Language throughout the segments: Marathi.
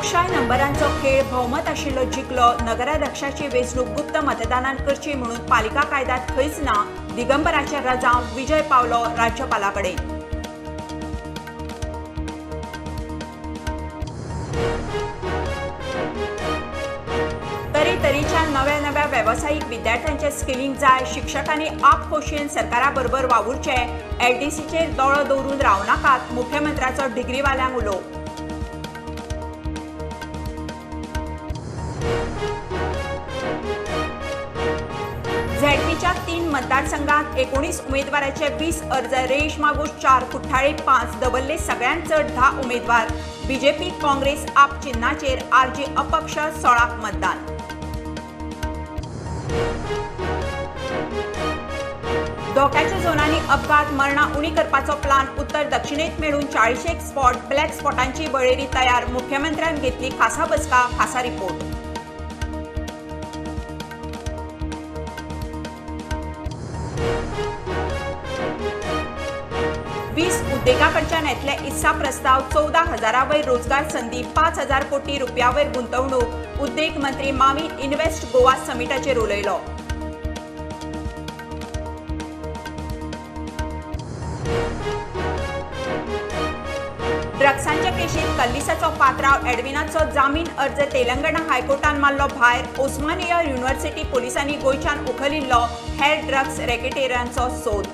लोकशाही नंबरांचो खेळ भौमत आशिल्लो जिखलो नगराध्यक्षाची वेंचणूक गुप्त मतदानान करची म्हणून पालिका कायद्यात खंयच ना दिगंबराचे रजांव विजय पावलो राज्यपाला कडेन। तरेतरेच्या नव्या वेवसायीक विद्यार्थ्यांचे स्किलिंग जाय, शिक्षकांनी आपखोशीन सरकारा बरोबर वावुरचे, एलडीसीचेर दोळो दवरून रावनाकात, मुख्यमंत्र्याचो डिग्रीवाल्यांक उलो। झेडपीच्या 3 मतदारसंघात 19 उमेदवारांचे 20 अर्ज, रेश मागूश 4, कुठ्ठाळे 5, दबल्ले सगळ्यांत चड 10 उमेदवार। बीजेपी, काँग्रेस, आप चिन्हाचेर आरजी अपक्ष 16 मतदान। धोक्याच्या झोनांनी अपघात मरणां उणी करपाचो प्लान उत्तर दक्षिणेत मेळून 40 स्पॉट, ब्लॅक स्पॉटांची वळेरी तयार, मुख्यमंत्र्यान घेतली खासा बसका, खासा रिपोर्ट। वीस उद्देगाकडच्यान येतले इस्सा प्रस्ताव, 14,000 वयर रोजगार संधी, 5,000 कोटी रुपया वयर गुंतवणूक, उद्देग मंत्री माविन इन्व्हेस्ट गोवा समिटाचेर उलयलो। ड्रग्सांच्या केशीत कल्लिसाचो पात्रांव एडविनाचो जामीन अर्ज तेलंगणा हायकोर्टान मारलो भायर, ओस्मानिया युनिव्हर्सिटी पोलिसांनी गोंयच्यान उखलिल्लो हेर ड्रग्स रॅकेटेरांचो सोद।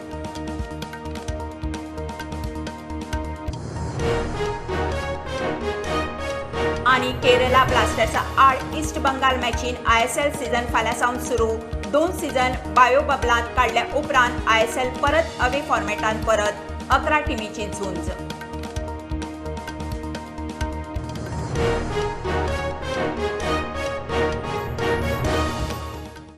आणि केरला ब्लास्टर्सा आड ईस्ट बंगाल मॅचीन ISL सीझन फाल्यां सुरू। 2 सीझन बायो बबलांत काडल्या उपरांत ISL परत अवे फॉर्मॅटान परत 11 टिमीची झुंज।